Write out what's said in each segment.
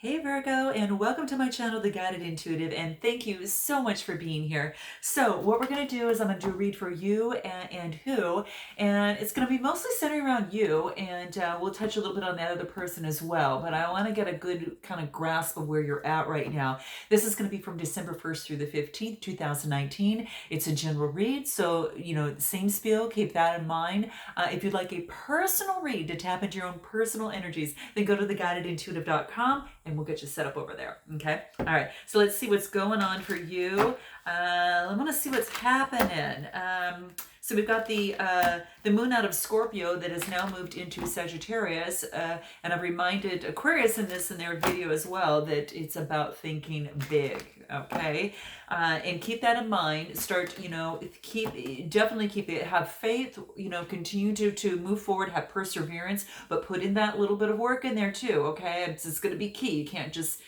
Hey Virgo, and welcome to my channel, The Guided Intuitive, and thank you so much for being here. So what we're going to do is I'm going to do a read for you and who, and it's going to be mostly centered around you, and we'll touch a little bit on that other person as well, but I want to get a good kind of grasp of where you're at right now. This is going to be from December 1st through the 15th, 2019. It's a general read, so, same spiel, keep that in mind. If you'd like a personal read to tap into your own personal energies, then go to theguidedintuitive.com and we'll get you set up over there. Okay. All right. So let's see what's going on for you. I want to see what's happening. So we've got the moon out of Scorpio that has now moved into Sagittarius, and I've reminded Aquarius in their video as well that it's about thinking big. Okay, and keep that in mind. Start, definitely keep it. Have faith. Continue to move forward. Have perseverance, but put in that little bit of work in there too. Okay, it's going to be key. You can't just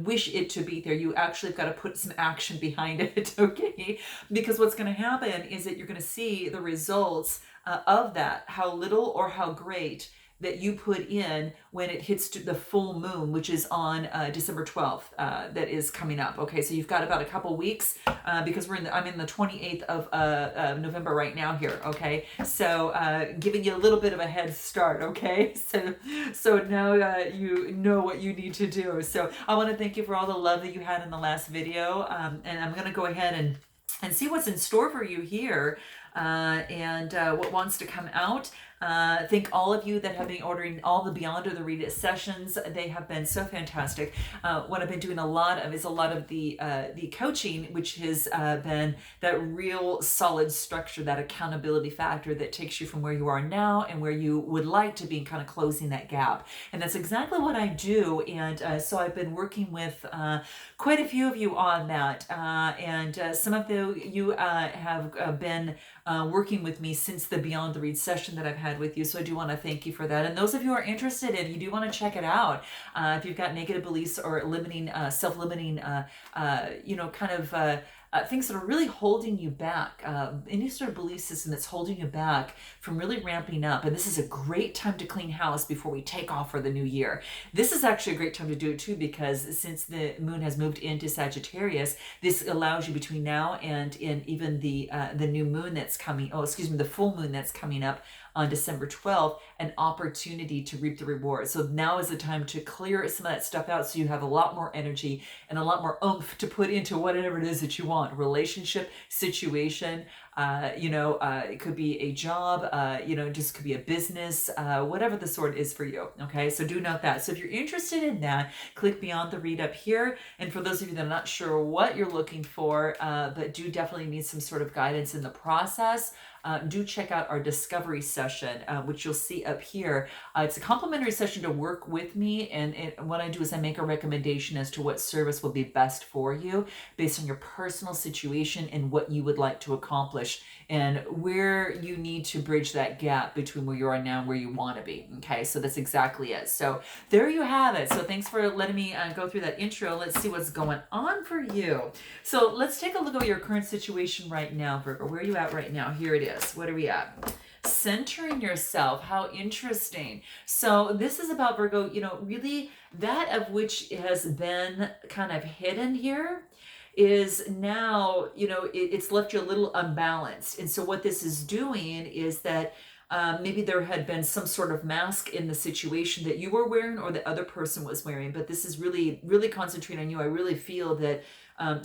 wish it to be there. You actually have got to put some action behind it, okay? Because what's going to happen is that you're going to see the results of that, how little or how great that you put in when it hits to the full moon, which is on December 12th, that is coming up. Okay, so you've got about a couple weeks because I'm in the 28th of November right now here. Okay, so giving you a little bit of a head start. Okay, so now you know what you need to do. So I want to thank you for all the love that you had in the last video, and I'm going to go ahead and see what's in store for you here, and what wants to come out. Thank all of you that have been ordering all the Beyond or the Read It sessions. They have been so fantastic. What I've been doing a lot of is the coaching, which has been that real solid structure, that accountability factor that takes you from where you are now and where you would like to be, and kind of closing that gap. And that's exactly what I do. And so I've been working with quite a few of you on that. And some of you have been working with me since the Beyond the Read session that I've had with you. So I do want to thank you for that. And those of you who are interested in, you do want to check it out. If you've got negative beliefs or limiting, self-limiting, things that are really holding you back, any sort of belief system that's holding you back from really ramping up. And this is a great time to clean house before we take off for the new year. This is actually a great time to do it too, because since the moon has moved into Sagittarius, this allows you between now and in even the new moon that's coming, the full moon that's coming up on December 12th, an opportunity to reap the reward. So now is the time to clear some of that stuff out so you have a lot more energy and a lot more oomph to put into whatever it is that you want. Relationship, situation, it could be a job, just could be a business, whatever the sort is for you. Okay, so do note that. So if you're interested in that, click Beyond the Read up here. And for those of you that are not sure what you're looking for, but do definitely need some sort of guidance in the process, do check out our discovery session, which you'll see up here. It's a complimentary session to work with me, and what I do is I make a recommendation as to what service will be best for you based on your personal situation and what you would like to accomplish and where you need to bridge that gap between where you are now and where you want to be. Okay, so that's exactly it. So there you have it. So thanks for letting me go through that intro. Let's see what's going on for you. So let's take a look at your current situation right now, Virgo. Where are you at right now? Here it is. What are we at? Centering yourself. How interesting. So this is about, Virgo, really that of which has been kind of hidden here is now, it's left you a little unbalanced. And so what this is doing is that maybe there had been some sort of mask in the situation that you were wearing or the other person was wearing, but this is really, really concentrating on you. I really feel that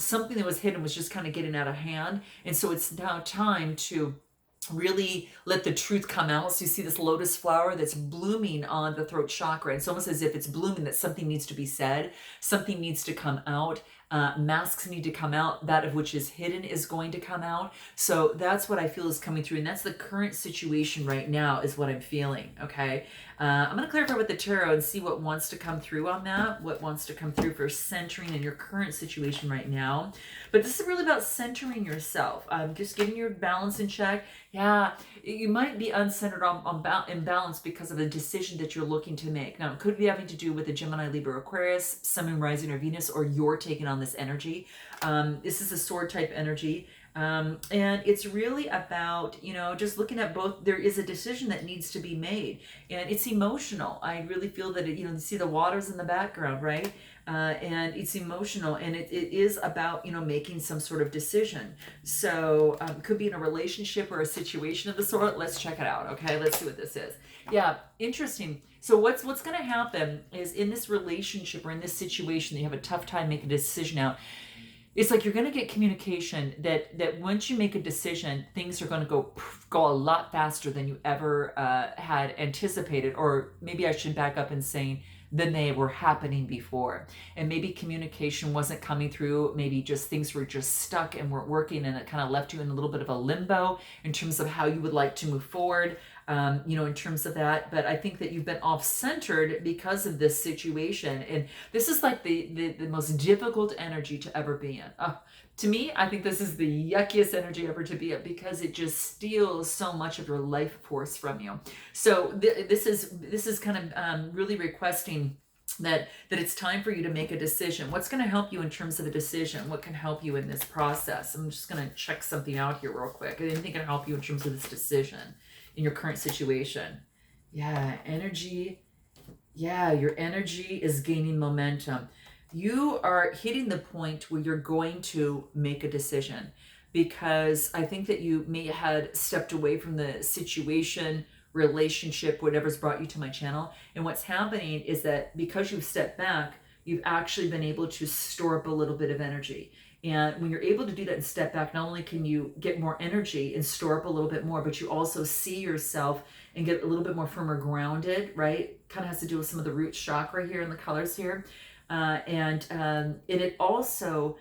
something that was hidden was just kind of getting out of hand. And so it's now time to really let the truth come out. So you see this lotus flower that's blooming on the throat chakra. It's almost as if it's blooming, that something needs to be said, something needs to come out. Masks need to come out. That of which is hidden is going to come out. So that's what I feel is coming through. And that's the current situation right now is what I'm feeling. Okay. I'm going to clarify with the tarot and see what wants to come through on that. What wants to come through for centering in your current situation right now. But this is really about centering yourself. Just getting your balance in check. Yeah, you might be uncentered in balance because of a decision that you're looking to make. Now, it could be having to do with a Gemini, Libra, Aquarius, Sun, Moon, Rising, or Venus, or you're taking on this energy. This is a sword type energy. And it's really about, just looking at both. There is a decision that needs to be made, and it's emotional. I really feel that you see the waters in the background, right? And it's emotional, and it is about, making some sort of decision. So could be in a relationship or a situation of the sort. Let's check it out. Okay, let's see what this is. Yeah, interesting. So what's going to happen is, in this relationship or in this situation that you have a tough time making a decision out, it's like you're going to get communication that once you make a decision, things are going to go a lot faster than you ever had anticipated, or maybe I should back up and saying, than they were happening before. And maybe communication wasn't coming through. Maybe just things were just stuck and weren't working, and it kind of left you in a little bit of a limbo in terms of how you would like to move forward. In terms of that. But I think that you've been off-centered because of this situation. And this is like the most difficult energy to ever be in. To me, I think this is the yuckiest energy ever to be in, because it just steals so much of your life force from you. So this is kind of really requesting that it's time for you to make a decision. What's going to help you in terms of a decision? What can help you in this process? I'm just going to check something out here real quick. Anything can help you in terms of this decision in your current situation. Yeah, energy. Yeah, your energy is gaining momentum. You are hitting the point where you're going to make a decision, because I think that you may had stepped away from the situation, relationship, whatever's brought you to my channel. And what's happening is that because you've stepped back, you've actually been able to store up a little bit of energy. And when you're able to do that and step back, not only can you get more energy and store up a little bit more, but you also see yourself and get a little bit more firmer grounded, right? Kind of has to do with some of the root chakra here and the colors here. And it also,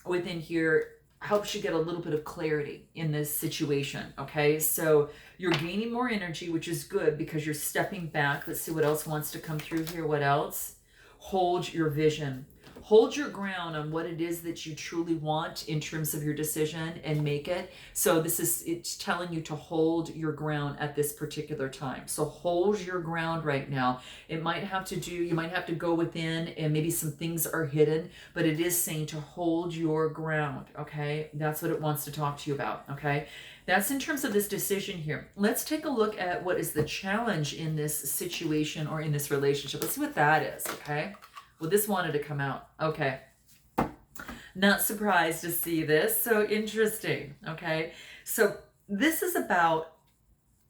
within here, helps you get a little bit of clarity in this situation, okay? So you're gaining more energy, which is good because you're stepping back. Let's see what else wants to come through here. What else? Hold your vision. Hold your ground on what it is that you truly want in terms of your decision, and make it. So it's telling you to hold your ground at this particular time. So hold your ground right now. You might have to go within, and maybe some things are hidden, but it is saying to hold your ground, okay? That's what it wants to talk to you about, okay? That's in terms of this decision here. Let's take a look at what is the challenge in this situation or in this relationship. Let's see what that is, okay? Well, this wanted to come out. Okay. Not surprised to see this. So interesting. Okay. So this is about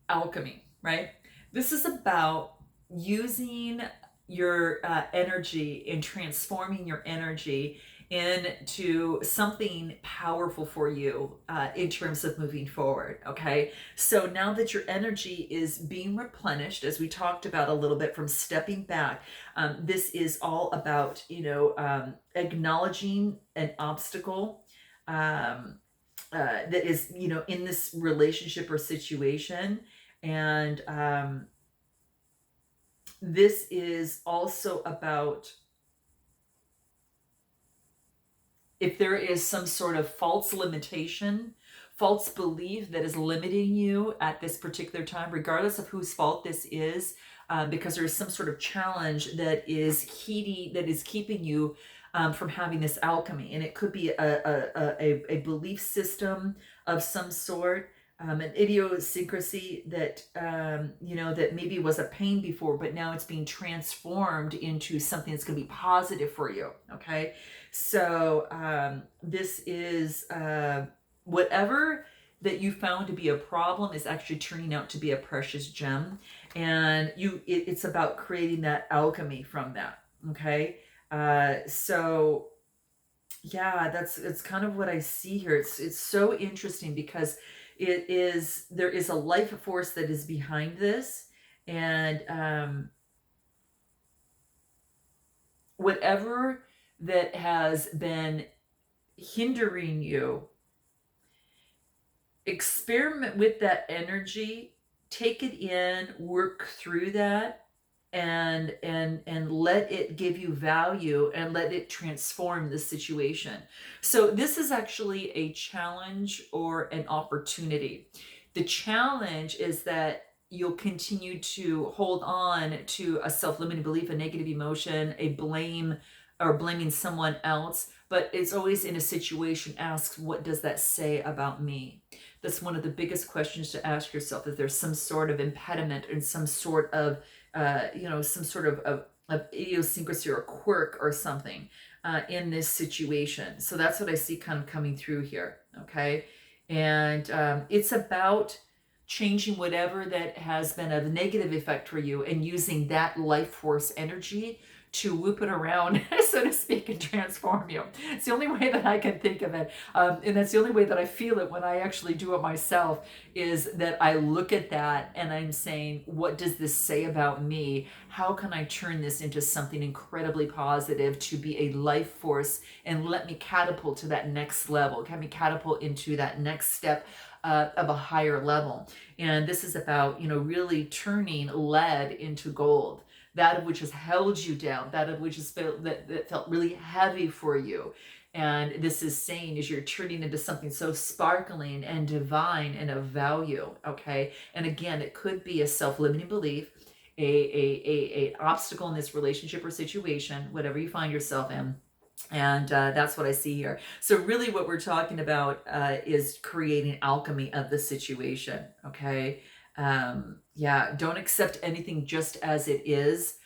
alchemy, right? This is about using your energy and transforming your energy into something powerful for you in terms of moving forward. Okay, so now that your energy is being replenished, as we talked about a little bit from stepping back, this is all about acknowledging an obstacle that is in this relationship or situation. And this is also about, if there is some sort of false limitation, false belief that is limiting you at this particular time, regardless of whose fault this is, because there is some sort of challenge that is keeping you from having this alchemy. And it could be a belief system of some sort, an idiosyncrasy that that maybe was a pain before, but now it's being transformed into something that's going to be positive for you. Okay, so this is whatever that you found to be a problem is actually turning out to be a precious gem, and it's about creating that alchemy from that. Okay, so yeah, it's kind of what I see here. It's so interesting because there is a life force that is behind this, and whatever that has been hindering you, experiment with that energy, take it in, work through that, and let it give you value, and let it transform the situation. So this is actually a challenge or an opportunity. The challenge is that you'll continue to hold on to a self-limiting belief, a negative emotion, a blame or blaming someone else, but it's always in a situation asks, what does that say about me? That's one of the biggest questions to ask yourself. If there's some sort of impediment and some sort of, some sort of idiosyncrasy or quirk or something in this situation. So that's what I see kind of coming through here. Okay. And it's about changing whatever that has been a negative effect for you and using that life force energy to whoop it around, so to speak, and transform you. It's the only way that I can think of it. And that's the only way that I feel it when I actually do it myself, is that I look at that and I'm saying, what does this say about me? How can I turn this into something incredibly positive to be a life force and let me catapult to that next level? Can me catapult into that next step of a higher level? And this is about, really turning lead into gold. That of which has held you down, that of which has that felt really heavy for you. And this is saying is you're turning into something so sparkling and divine and of value. Okay. And again, it could be a self-limiting belief, a obstacle in this relationship or situation, whatever you find yourself in. And that's what I see here. So really what we're talking about is creating alchemy of the situation. Okay. Don't accept anything just as it is.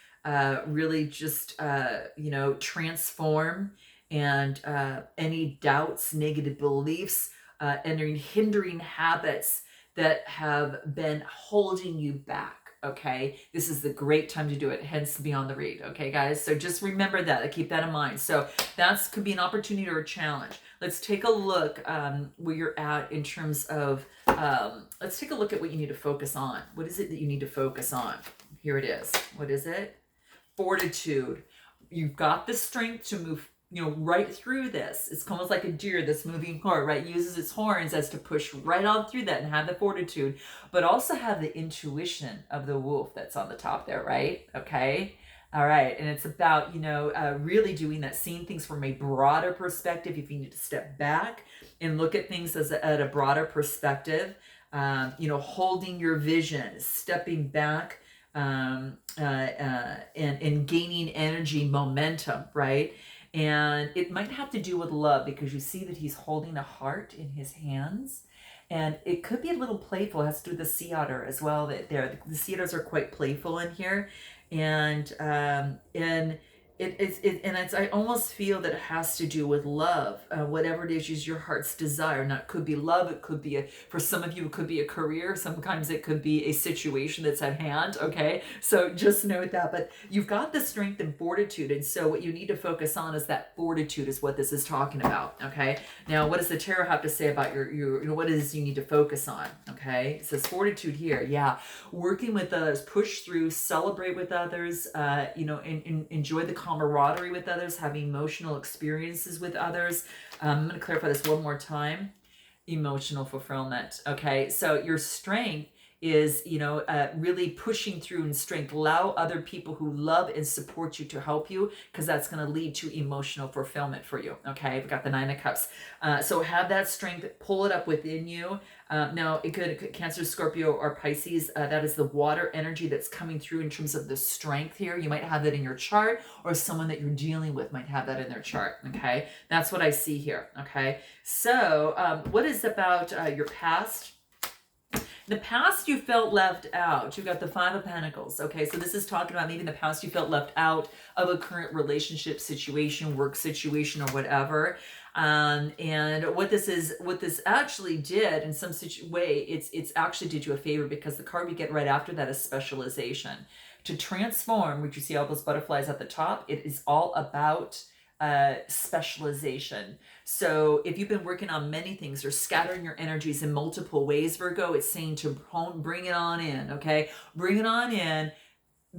Really just, transform, and any doubts, negative beliefs, and hindering habits that have been holding you back. Okay, this is the great time to do it, hence beyond the read. Okay, guys, so just remember that, keep that in mind. So that could be an opportunity or a challenge. Let's take a look where you're at in terms of, let's take a look at what you need to focus on. What is it that you need to focus on? Here it is. What is it? Fortitude. You've got the strength to move right through this. It's almost like a deer that's moving forward, right? Uses its horns as to push right on through that and have the fortitude, but also have the intuition of the wolf that's on the top there, right? Okay. All right. And it's about, really doing that, seeing things from a broader perspective. If you need to step back and look at things at a broader perspective, holding your vision, stepping back, and gaining energy, momentum, right? And it might have to do with love, because you see that he's holding a heart in his hands. And it could be a little playful. It has to do with the sea otter as well. The sea otters are quite playful in here. And I almost feel that it has to do with love, whatever it is your heart's desire. Now, it could be love, it could be for some of you, it could be a career, sometimes it could be a situation that's at hand. Okay, so just note that. But you've got the strength and fortitude, and so what you need to focus on is that fortitude, is what this is talking about. Okay, now what does the tarot have to say about your what it is you need to focus on? Okay, it says fortitude here. Yeah, working with others, push through, celebrate with others, enjoy the camaraderie with others, having emotional experiences with others. I'm going to clarify this one more time. Emotional fulfillment. Okay, so your strength is, really pushing through in strength. Allow other people who love and support you to help you, because that's going to lead to emotional fulfillment for you. Okay, we've got the Nine of Cups. So have that strength, pull it up within you. Now, it could Cancer, Scorpio, or Pisces. That is the water energy that's coming through in terms of the strength here. You might have that in your chart, or someone that you're dealing with might have that in their chart. Okay, that's what I see here. Okay, so what is about your past? The past you felt left out. You've got the Five of Pentacles. Okay, so this is talking about maybe in the past you felt left out of a current relationship situation, work situation, or whatever. And what this actually did in some way, it's actually did you a favor, because the card we get right after that is specialization. To transform, which you see all those butterflies at the top, it is all about specialization. So if you've been working on many things or scattering your energies in multiple ways, Virgo, it's saying to bring it on in. Okay, bring it on in.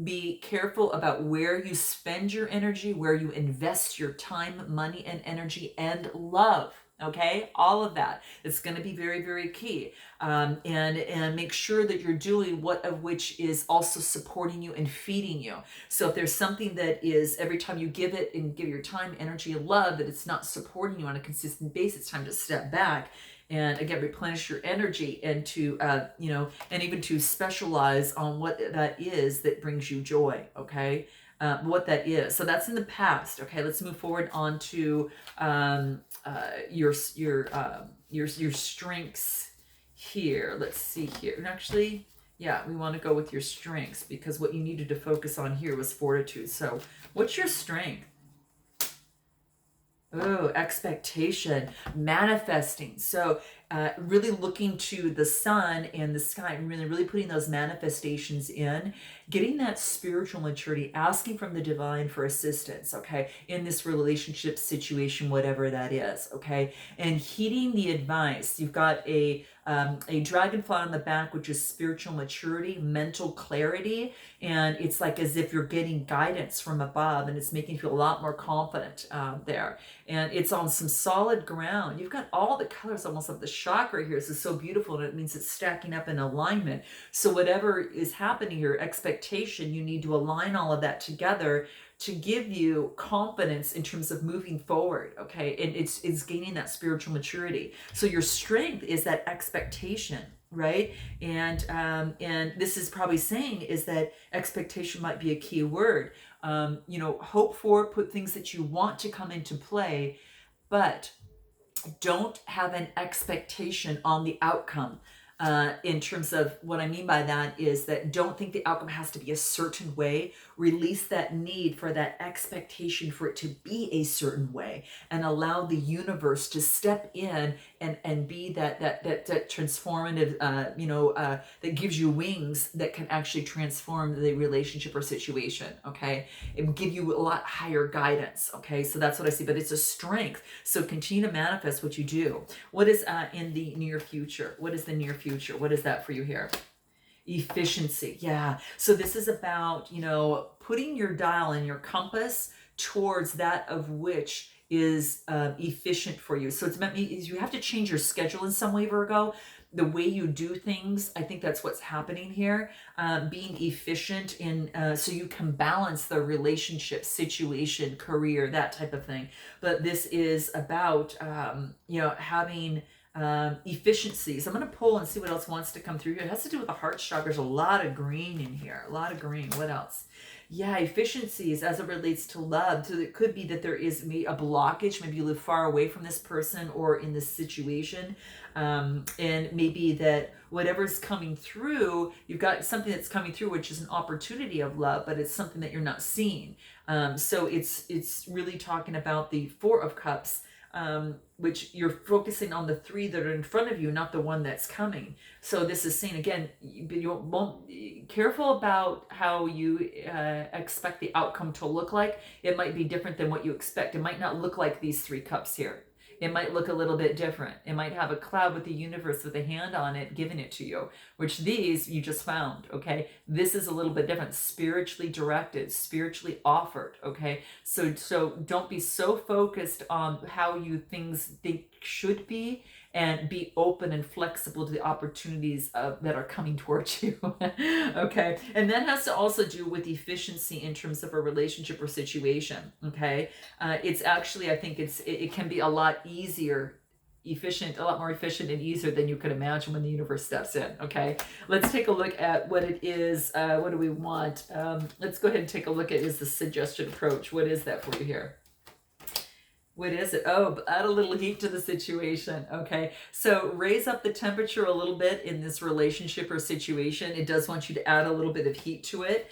Be careful about where you spend your energy, where you invest your time, money, and energy, and love. Okay, all of that. It's going to be very, very key. And make sure that you're doing what of which is also supporting you and feeding you. So if there's something that is, every time you give it and give your time, energy, and love, that it's not supporting you on a consistent basis, it's time to step back and again replenish your energy, and to and even to specialize on what that is that brings you joy. Okay, what that is. So that's in the past. Okay, let's move forward on to your strengths here. Let's see here. And actually, yeah, we want to go with your strengths, because what you needed to focus on here was fortitude. So what's your strength? Oh, expectation, manifesting. So, really looking to the sun and the sky, and really putting those manifestations in, getting that spiritual maturity, asking from the divine for assistance, okay, in this relationship situation, whatever that is, okay, and heeding the advice. You've got a dragonfly on the back, which is spiritual maturity, mental clarity, and it's like as if you're getting guidance from above, and it's making you feel a lot more confident there. And it's on some solid ground. You've got all the colors almost of the chakra here. This is so beautiful, and it means it's stacking up in alignment. So whatever is happening here, expectation, you need to align all of that together to give you confidence in terms of moving forward, okay? And it's gaining that spiritual maturity. So your strength is that expectation, right? And this is probably saying is that expectation might be a key word. Hope for, put things that you want to come into play, but don't have an expectation on the outcome. In terms of what I mean by that is that don't think the outcome has to be a certain way. Release that need for that expectation for it to be a certain way, and allow the universe to step in and be that transformative, that gives you wings that can actually transform the relationship or situation. Okay, it will give you a lot higher guidance. Okay, so that's what I see. But it's a strength. So continue to manifest what you do. What is in the near future? What is the near future? What is that for you here? Efficiency. Yeah. So this is about, putting your dial and your compass towards that of which is efficient for you. So it's meant you have to change your schedule in some way, Virgo. The way you do things, I think that's what's happening here. Being efficient in so you can balance the relationship, situation, career, that type of thing. But this is about having efficiencies. I'm going to pull and see what else wants to come through here. It has to do with the heart chakra. There's a lot of green in here. A lot of green. What else? Yeah, efficiencies as it relates to love. So it could be that there is a blockage. Maybe you live far away from this person or in this situation. And maybe that whatever's coming through, you've got something that's coming through, which is an opportunity of love, but it's something that you're not seeing. So it's really talking about the Four of Cups, which you're focusing on the three that are in front of you, not the one that's coming. So this is saying, again, you won't careful about how you expect the outcome to look like. It might be different than what you expect. It might not look like these three cups here. It might look a little bit different. It might have a cloud with the universe with a hand on it giving it to you, which these you just found, okay? This is a little bit different, spiritually directed, spiritually offered, okay? So don't be so focused on how you think should be, and be open and flexible to the opportunities that are coming towards you. Okay, and that has to also do with efficiency in terms of a relationship or situation. Okay, it's actually, I think it can be a lot easier, a lot more efficient and easier than you could imagine when the universe steps in. Okay, let's take a look at what it is. What do we want? Let's go ahead and take a look at is the suggested approach. What is that for you here? What is it? Oh, add a little heat to the situation. Okay. So raise up the temperature a little bit in this relationship or situation. It does want you to add a little bit of heat to it,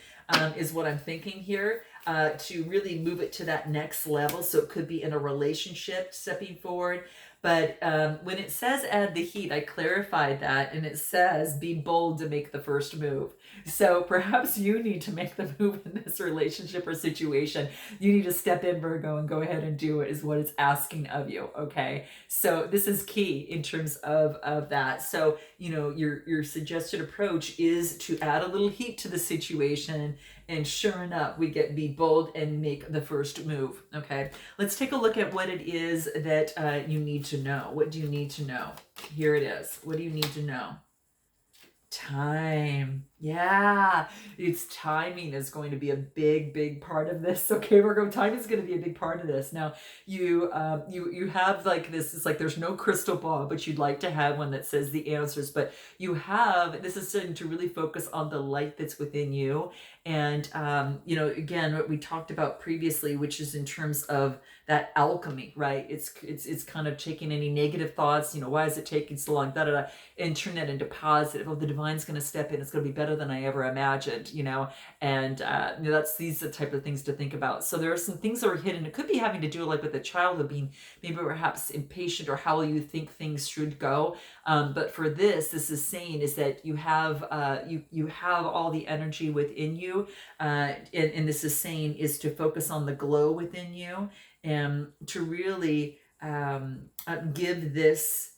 is what I'm thinking here, to really move it to that next level. So it could be in a relationship stepping forward. But when it says add the heat, I clarified that, and it says be bold to make the first move. So perhaps you need to make the move in this relationship or situation. You need to step in, Virgo, and go ahead and do it, is what it's asking of you. Okay. So this is key in terms of that. So, your suggested approach is to add a little heat to the situation. And sure enough, we get be bold and make the first move. Okay. Let's take a look at what it is that you need to know. What do you need to know? Here it is. What do you need to know? Time. Yeah, it's timing is going to be a big, big part of this. Okay, Virgo, time is going to be a big part of this. Now, you have like this. It's like there's no crystal ball, but you'd like to have one that says the answers. But you have this is starting to really focus on the light that's within you, and again, what we talked about previously, which is in terms of that alchemy, right? It's kind of taking any negative thoughts. Why is it taking so long? Da da da, and turn that into positive. Oh, the divine's going to step in. It's going to be better than I ever imagined, and that's these are the type of things to think about. So there are some things that are hidden. It could be having to do like with a child of being maybe perhaps impatient or how you think things should go. But for this is saying is that you have you have all the energy within you, and this is saying is to focus on the glow within you and to really give this.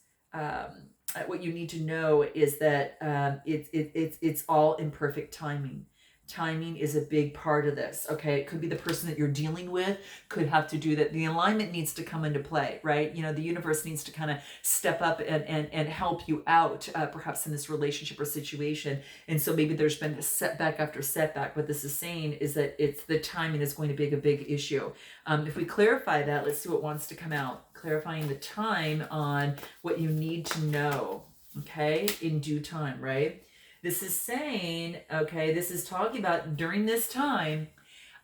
What you need to know is that it's all in perfect timing. Timing is a big part of this. Okay, it could be the person that you're dealing with, could have to do that. The alignment needs to come into play, right? The universe needs to kind of step up and help you out, perhaps in this relationship or situation. And so maybe there's been setback after setback. What this is saying is that it's the timing is going to be a big issue. If we clarify that, let's see what wants to come out. Clarifying the time on what you need to know, okay, in due time, right? This is saying, okay, this is talking about during this time,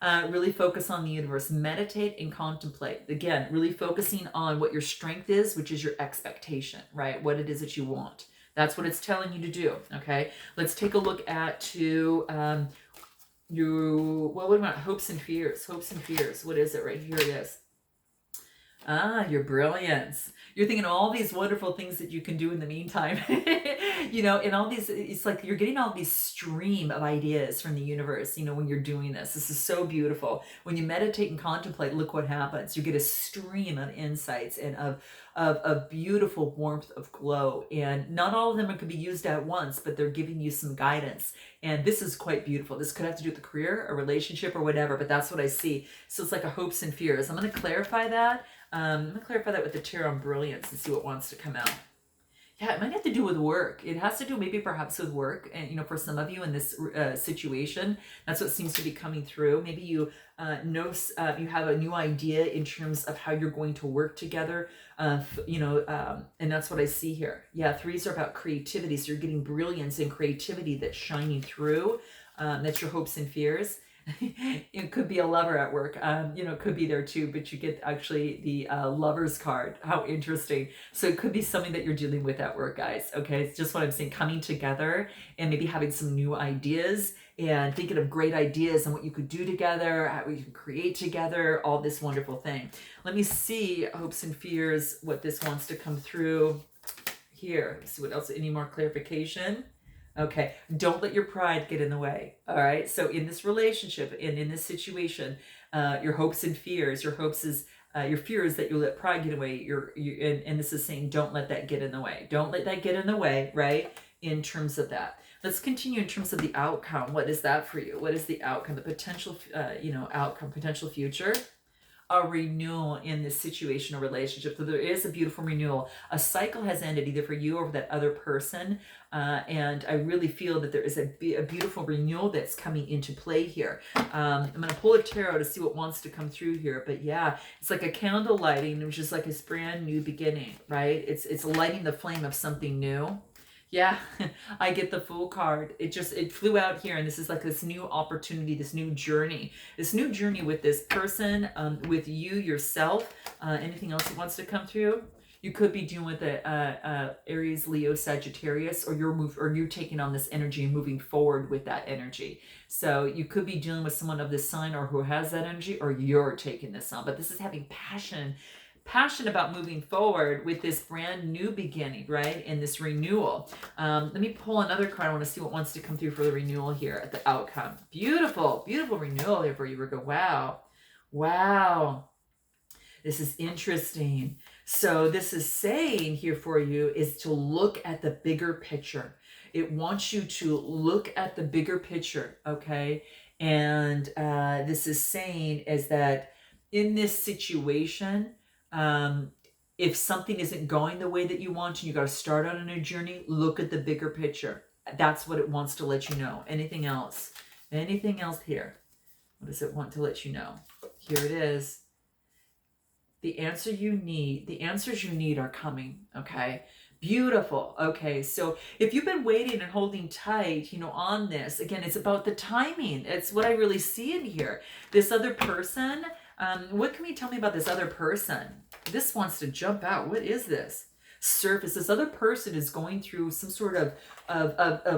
really focus on the universe, meditate and contemplate. Again, really focusing on what your strength is, which is your expectation, right? What it is that you want. That's what it's telling you to do, okay? Let's take a look at what about hopes and fears? Hopes and fears. What is it right here? It is. Your brilliance. You're thinking of all these wonderful things that you can do in the meantime. And all these, it's like you're getting all these stream of ideas from the universe, when you're doing this. This is so beautiful. When you meditate and contemplate, look what happens. You get a stream of insights and of beautiful warmth of glow. And not all of them could be used at once, but they're giving you some guidance. And this is quite beautiful. This could have to do with a career, a relationship, or whatever, but that's what I see. So it's like a hopes and fears. I'm going to clarify that. I'm going to clarify that with the tarot on brilliance and see what wants to come out. Yeah, it might have to do with work. It has to do maybe perhaps with work. And, for some of you in this situation, that's what seems to be coming through. Maybe you you have a new idea in terms of how you're going to work together, and that's what I see here. Yeah, threes are about creativity. So you're getting brilliance and creativity that's shining through. That's your hopes and fears. It could be a lover at work, it could be there too, but you get actually the lover's card. How interesting. So it could be something that you're dealing with at work, guys. Okay, it's just what I'm saying, coming together and maybe having some new ideas and thinking of great ideas and what you could do together, how you can create together, all this wonderful thing. Let me see hopes and fears, what this wants to come through here. Let's see what else, any more clarification. Okay, don't let your pride get in the way. All right, so in this relationship and in this situation, your hopes and fears, your fear is that you let pride get away. And this is saying don't let that get in the way. Don't let that get in the way, right? In terms of that. Let's continue in terms of the outcome. What is that for you? What is the outcome, the potential, outcome, potential future? A renewal in this situation or relationship. So there is a beautiful renewal. A cycle has ended either for you or for that other person. And I really feel that there is a beautiful renewal that's coming into play here. I'm going to pull a tarot to see what wants to come through here. But yeah, it's like a candle lighting, which is like a brand new beginning, right? It's lighting the flame of something new. Yeah, I get the Fool card. It flew out here, and this is like this new opportunity, this new journey with this person, with you yourself. Anything else that wants to come through? You could be dealing with a Aries, Leo, Sagittarius, or you're taking on this energy and moving forward with that energy. So you could be dealing with someone of this sign or who has that energy, or you're taking this on. But this is having passion about moving forward with this brand new beginning, right? And this renewal. Let me pull another card. I want to see what wants to come through for the renewal here at the outcome. Beautiful, beautiful renewal here for you, Virgo. Wow. This is interesting. So this is saying here for you is to look at the bigger picture. It wants you to look at the bigger picture, okay? And this is saying is that in this situation, if something isn't going the way that you want and you got to start on a new journey, look at the bigger picture. That's what it wants to let you know. Anything else? Anything else here? What does it want to let you know? Here it is. The answers you need are coming, okay? Beautiful. Okay, so if you've been waiting and holding tight, on this, again, it's about the timing. It's what I really see in here. This other person, what can you tell me about this other person? This wants to jump out. What is this? Surface. This other person is going through some sort of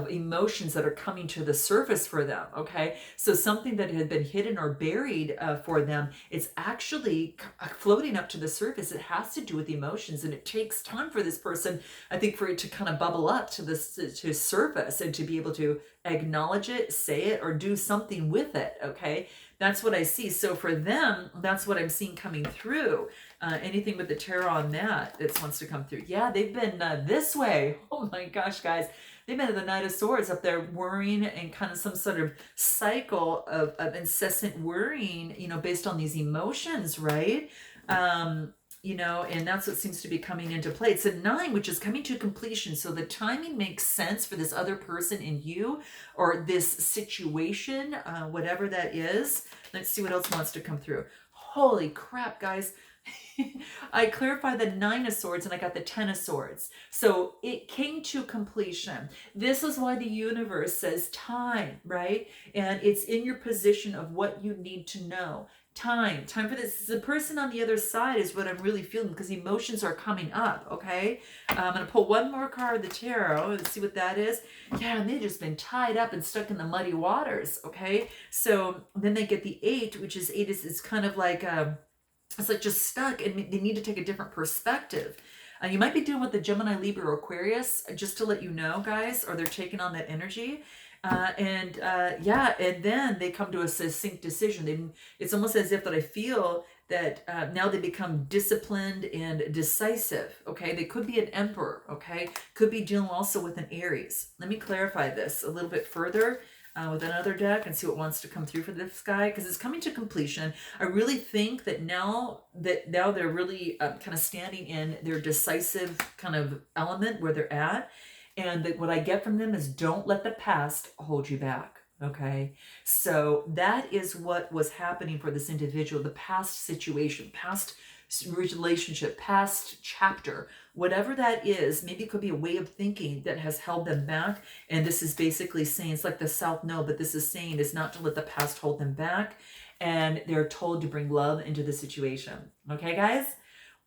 emotions that are coming to the surface for them. Okay, so something that had been hidden or buried for them, it's actually floating up to the surface. It has to do with emotions, and it takes time for this person, I think, for it to kind of bubble up to this to surface and to be able to acknowledge it, say it, or do something with it. Okay, that's what I see. So for them, that's what I'm seeing coming through. Anything with the tarot on that wants to come through. Yeah, they've been this way. Oh my gosh, guys. They've been at the Knight of Swords up there worrying and kind of some sort of cycle of incessant worrying, based on these emotions, right? And that's what seems to be coming into play. It's a 9, which is coming to completion. So the timing makes sense for this other person in you or this situation, whatever that is. Let's see what else wants to come through. Holy crap, guys. I clarified the 9 of Swords and I got the 10 of Swords. So it came to completion. This is why the universe says time, right? And it's in your position of what you need to know. Time for this. The person on the other side is what I'm really feeling because emotions are coming up, okay? I'm going to pull one more card of the tarot. Let's see what that is. Yeah, and they've just been tied up and stuck in the muddy waters, okay? So then they get the 8, which is 8 is kind of like... it's like just stuck and they need to take a different perspective. You might be dealing with the Gemini, Libra, or Aquarius, just to let you know, guys, or they're taking on that energy. And then they come to a succinct decision. It's almost as if that I feel that now they become disciplined and decisive, okay? They could be an Emperor, okay? Could be dealing also with an Aries. Let me clarify this a little bit further. With another deck and see what wants to come through for this guy because it's coming to completion. I really think that now they're really kind of standing in their decisive kind of element where they're at, and that what I get from them is don't let the past hold you back. Okay, so that is what was happening for this individual. The past situation, past relationship, past chapter, whatever that is, maybe it could be a way of thinking that has held them back. And this is basically saying, it's like the South No, but this is saying is not to let the past hold them back. And they're told to bring love into the situation. Okay, guys?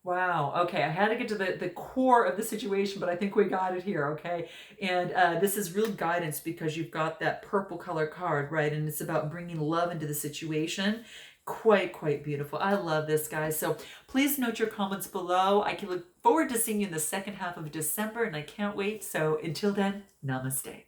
Wow. Okay, I had to get to the core of the situation, but I think we got it here, okay? And this is real guidance because you've got that purple color card, right? And it's about bringing love into the situation. Quite beautiful. I love this, guys. So please note your comments below. I can look forward to seeing you in the second half of December, and I can't wait. So until then, namaste.